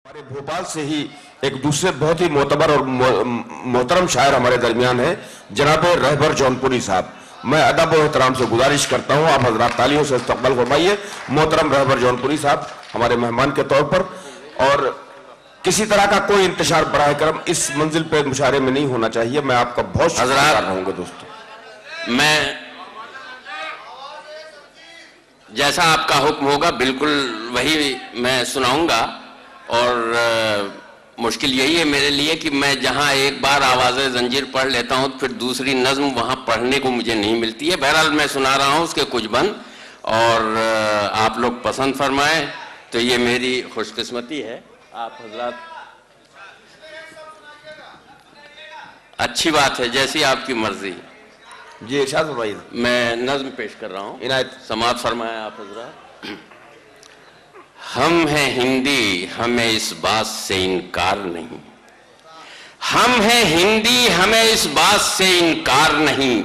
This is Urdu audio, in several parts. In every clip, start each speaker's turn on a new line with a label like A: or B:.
A: ہمارے بھوپال سے ہی ایک دوسرے بہت ہی معتبر اور محترم شاعر ہمارے درمیان ہیں جناب رہبر جونپوری صاحب. میں ادب و احترام سے گزارش کرتا ہوں آپ حضرات تالیوں سے استقبال فرمائیے محترم رہبر جونپوری صاحب ہمارے مہمان کے طور پر. اور کسی طرح کا کوئی انتشار براہ کرم اس منزل پہ مشاعرے میں نہیں ہونا چاہیے. میں آپ کا بہت شکریہ کر رہا ہوں گا دوستو.
B: میں جیسا آپ کا حکم ہوگا بالکل وہی میں سناؤں گا. اور مشکل یہی ہے میرے لیے کہ میں جہاں ایک بار آواز زنجیر پڑھ لیتا ہوں پھر دوسری نظم وہاں پڑھنے کو مجھے نہیں ملتی ہے. بہرحال میں سنا رہا ہوں اس کے کچھ بند اور آپ لوگ پسند فرمائیں تو یہ میری خوش قسمتی ہے. آپ حضرات اچھی بات ہے جیسی آپ کی مرضی.
A: جی ارشاد فرمائیے.
B: میں نظم پیش کر رہا ہوں.
A: عنایت
B: سماعت فرمائیں آپ حضرات. ہم ہیں ہندی ہمیں اس بات سے انکار نہیں. ہم ہیں ہندی ہمیں اس بات سے انکار نہیں.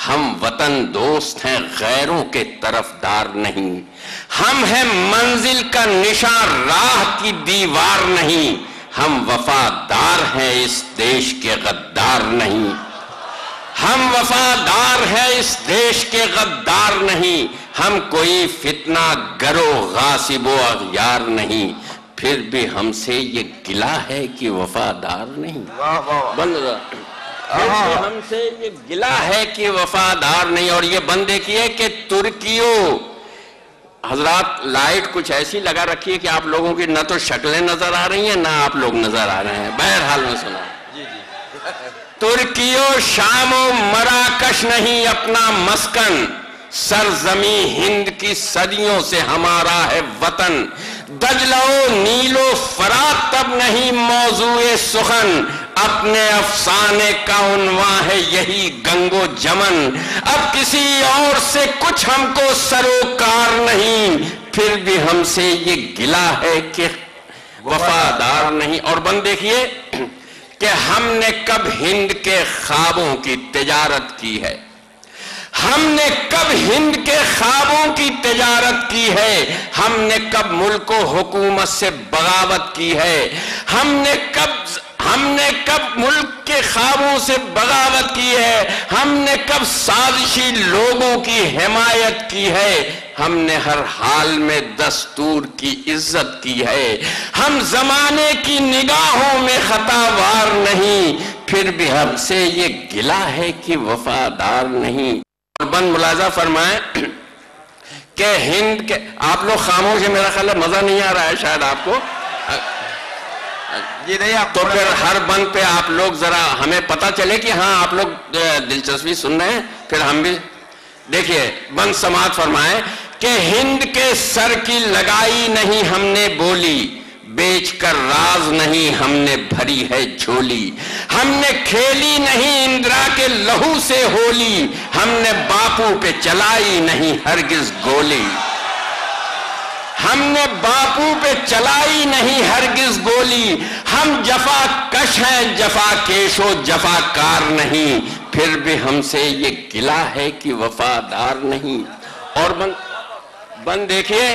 B: ہم وطن دوست ہیں غیروں کے طرفدار نہیں. ہم ہیں منزل کا نشان راہ کی دیوار نہیں. ہم وفادار ہیں اس دیش کے غدار نہیں. ہم وفادار ہیں اس دیش کے غدار نہیں. ہم کوئی فتنہ گرو غاصب و اغیار نہیں. پھر بھی ہم سے یہ گلہ ہے کہ وفادار نہیں. بند پھر بھی ہم سے یہ گلہ ہے کہ وفادار نہیں. اور یہ بند دیکھیے کہ ترکیوں حضرات لائٹ کچھ ایسی لگا رکھی ہے کہ آپ لوگوں کی نہ تو شکلیں نظر آ رہی ہیں نہ آپ لوگ نظر آ رہے ہیں. بہرحال میں سنا. ترکیوں شام و مراکش نہیں اپنا مسکن. سرزمین ہند کی صدیوں سے ہمارا ہے وطن. دجلہ و نیل و فرات تب نہیں موضوع سخن. اپنے افسانے کا عنوان ہے یہی گنگ و جمن. اب کسی اور سے کچھ ہم کو سروکار نہیں. پھر بھی ہم سے یہ گلہ ہے کہ وفادار نہیں. اور بند دیکھیے کہ ہم نے کب ہند کے خوابوں کی تجارت کی ہے. ہم نے کب ہند کے خوابوں کی تجارت کی ہے. ہم نے کب ملک و حکومت سے بغاوت کی ہے. ہم نے کب ملک کے خوابوں سے بغاوت کی ہے. ہم نے کب سازشی لوگوں کی حمایت کی ہے. ہم نے ہر حال میں دستور کی عزت کی ہے. ہم زمانے کی نگاہوں میں خطاوار نہیں. پھر بھی ہم سے یہ گلہ ہے کہ وفادار نہیں. بند ملاحظہ فرمائیں کہ ہند کے آپ لوگ خاموش ہیں. میرا خیال ہے مزہ نہیں آ رہا ہے شاید آپ کو.
A: جی نہیں آپ
B: تو پھر ہر بند پہ آپ لوگ ذرا ہمیں پتہ چلے کہ ہاں آپ لوگ دلچسپی سن رہے ہیں. پھر ہم بھی دیکھیے بند سماعت فرمائیں کہ ہند کے سر کی لگائی نہیں ہم نے بولی. بیچ کر راز نہیں ہم نے بھری ہے جھولی. ہم نے کھیلی نہیں اندرا کے لہو سے ہولی. ہم نے باپو پہ چلائی نہیں ہرگز گولی. ہم نے باپو پہ چلائی نہیں ہرگز گولی. ہم جفا کش ہیں جفا کیش و جفا کار نہیں. پھر بھی ہم سے یہ گلہ ہے کہ وفادار نہیں. اور بند دیکھیے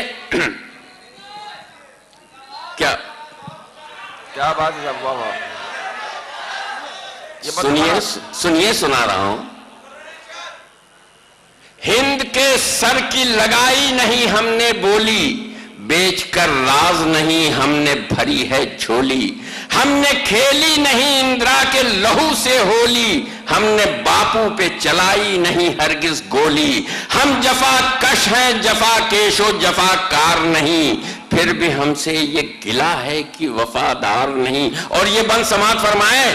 A: کیا بات ہے صاحب. واہ
B: سنیے سنا رہا ہوں. ہند کے سر کی لگائی نہیں ہم نے بولی. بیچ کر راز نہیں ہم نے بھری ہے جھولی. ہم نے کھیلی نہیں اندرا کے لہو سے ہولی. ہم نے باپو پہ چلائی نہیں ہرگز گولی. ہم جفا کش ہیں جفا کیش و جفا کار نہیں. پھر بھی ہم سے یہ گلہ ہے کہ وفادار نہیں. اور یہ بند سماعت فرمائیں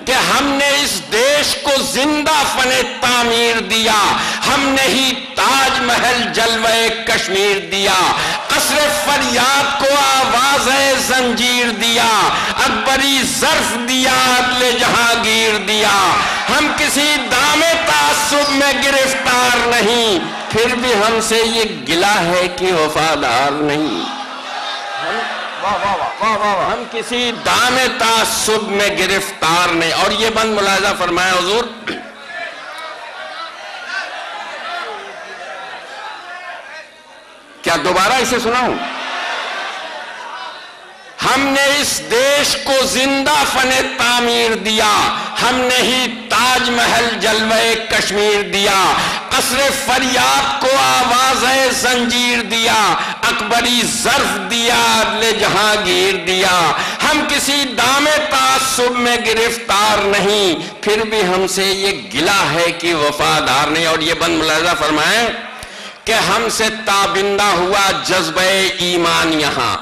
B: کہ ہم نے اس دیش کو زندہ فن تعمیر دیا. ہم نے ہی تاج محل جلوہ کشمیر دیا. قصر فریاد کو آواز زنجیر دیا. اکبری ظرف دیا عدل جہانگیر دیا. ہم کسی دام تعصب میں گرفتار نہیں. پھر بھی ہم سے یہ گلہ ہے کہ وفادار نہیں. ہم کسی دام تعصب میں گرفتار نہیں. اور یہ بند ملاحظہ فرمایا حضور کیا دوبارہ اسے سناؤں. ہم ہم نے اس دیش کو زندہ فن تعمیر دیا، ہم نے ہی تاج محل جلوہ کشمیر دیا، قصر فریاد کو آواز زنجیر دیا، اکبری ظرف دیا، عدل جہانگیر دیا۔ ہم کسی دام تعصب میں گرفتار نہیں، پھر بھی ہم سے یہ گلہ ہے کہ وفادار نہیں۔ اور یہ بند ملاحظہ فرمائیں کہ ہم سے تابندہ ہوا جذبہ ایمان یہاں،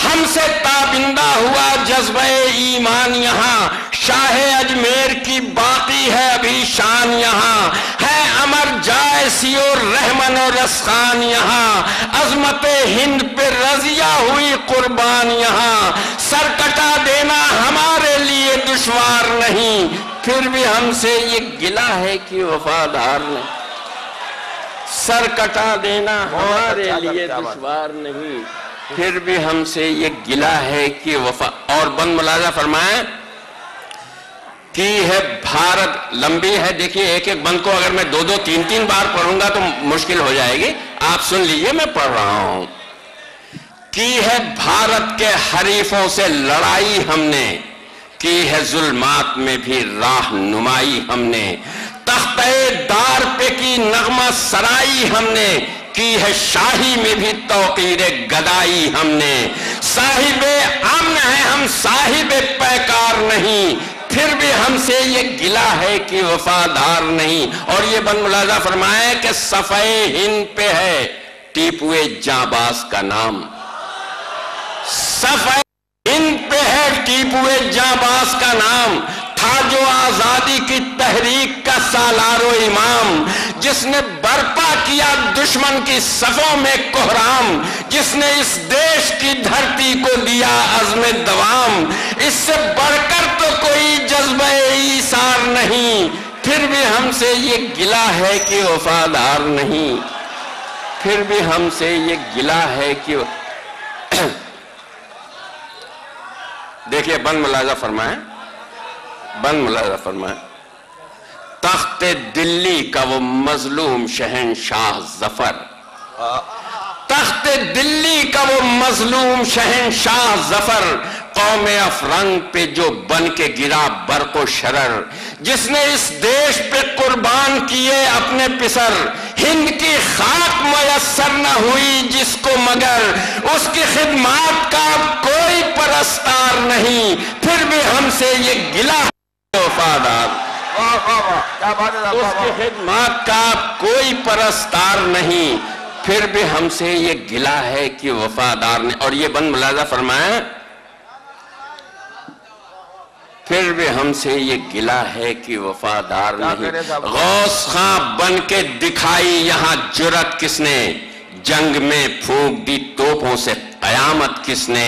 B: ہم سے تابندہ ہوا جذبہ ایمان یہاں، شاہ اجمیر کی باقی ہے ابھی شان یہاں، ہے امر جائسی اور رحمن و رسخان یہاں، عظمت ہند پہ رضیہ ہوئی قربان یہاں، سر کٹا دینا ہمارے لیے دشوار نہیں، پھر بھی ہم سے یہ گلہ ہے کہ وفادار نہیں، سر کٹا دینا ہمارے لیے دشوار نہیں، پھر بھی ہم سے یہ گلہ ہے کہ اور بند ملاحظہ فرمائیں کی ہے بھارت، لمبی ہے، دیکھیے ایک ایک بند کو اگر میں دو دو تین تین بار پڑھوں گا تو مشکل ہو جائے گی، آپ سن لیجئے میں پڑھ رہا ہوں۔ کی ہے بھارت کے حریفوں سے لڑائی ہم نے، کی ہے ظلمات میں بھی راہ نمائی ہم نے، تختہ دار پہ کی نغمہ سرائی ہم نے، کی ہے شاہی میں بھی توقیر گدائی ہم نے، صاحب امن ہے ہم صاحب پیکار نہیں، پھر بھی ہم سے یہ گلہ ہے کہ وفادار نہیں۔ اور یہ بند ملاحظہ فرمائے کہ صفحہ ہند پہ ہے ٹیپو جانباز کا نام، صفحہ ہند پہ ہے ٹیپو جانباز کا نام، تھا جو آزادی کی تحریک کا سالار و امام، جس نے برپا کیا دشمن کی صفوں میں کوہرام، جس نے اس دیش کی دھرتی کو دیا عزم دوام، اس سے بڑھ کر تو کوئی جذبہ ایثار نہیں، پھر بھی ہم سے یہ گلہ ہے کہ وفادار نہیں، پھر بھی ہم سے یہ گلہ ہے کہ دیکھیے بند ملاحظہ فرمائیں، بند ملاحظہ فرمائیں، تخت دلی کا وہ مظلوم شہنشاہ ظفر، تخت دلی کا وہ مظلوم شہنشاہ ظفر، قوم افرنگ پہ جو بن کے گرا برق و شرر، جس نے اس دیش پہ قربان کیے اپنے پسر، ہند کی خاک میسر نہ ہوئی جس کو مگر اس کی خدمات کا کوئی پرستار نہیں، پھر بھی ہم سے یہ گلہ ہے وفادار، اس کی خدمات کا کوئی پرستار نہیں، پھر بھی ہم سے یہ گلہ ہے کہ وفادار نہیں۔ اور یہ بند ملاحظہ فرمائیں پھر بھی ہم سے یہ گلہ ہے کہ وفادار نہیں۔ غوث خان بن کے دکھائی یہاں جرت کس نے، جنگ میں پھونک دی توپوں سے قیامت کس نے،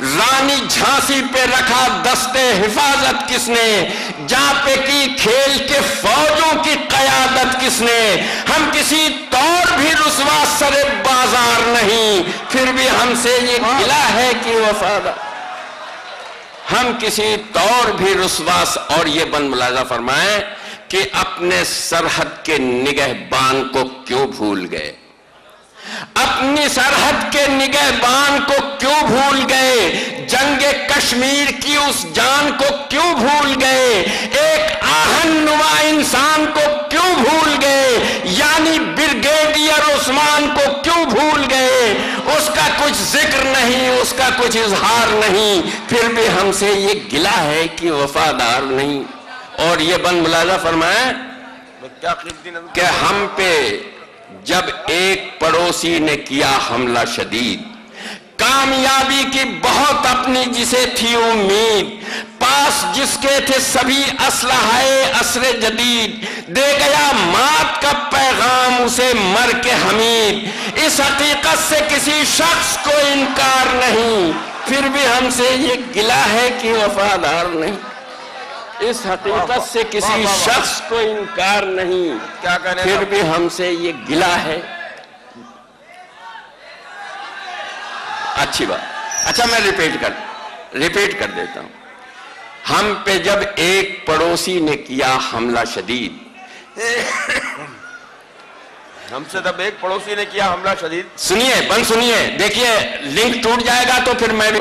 B: رانی جھانسی پہ رکھا دستے حفاظت کس نے، جہاں پہ کی کھیل کے فوجوں کی قیادت کس نے، ہم کسی طور بھی رسوا سر بازار نہیں، پھر بھی ہم سے یہ گلہ ہے کہ وفادار، ہم کسی طور بھی رسوا۔ اور یہ بند ملاحظہ فرمائیں کہ اپنے سرحد کے نگہبان کو کیوں بھول گئے، اپنی سرحد کے نگہبان کو کیوں بھول گئے، جنگ کشمیر کی اس جان کو کیوں بھول گئے، ایک آہن نما انسان کو کیوں بھول گئے، یعنی بریگیڈیئر عثمان کو کیوں بھول گئے، اس کا کچھ ذکر نہیں، اس کا کچھ اظہار نہیں، پھر بھی ہم سے یہ گلہ ہے کہ وفادار نہیں۔ اور یہ بند ملاحظہ فرمائیں کہ ہم پہ جب ایک پڑوسی نے کیا حملہ شدید، کامیابی کی بہت اپنی جسے تھی امید، پاس جس کے تھے سبھی اسلحہ عصر جدید، دے گیا مات کا پیغام اسے مر کے حمید، اس حقیقت سے کسی شخص کو انکار نہیں، پھر بھی ہم سے یہ گلہ ہے کہ وفادار نہیں، اس حقیقت سے کسی شخص کو انکار نہیں، پھر بھی ہم سے یہ گلہ ہے۔ اچھی بات، اچھا میں ریپیٹ کر دیتا ہوں، ہم پہ جب ایک پڑوسی نے کیا حملہ شدید،
A: ہم سے جب ایک پڑوسی نے کیا حملہ شدید،
B: سنیے بند سنیے، دیکھیے لنک ٹوٹ جائے گا تو پھر میں بھی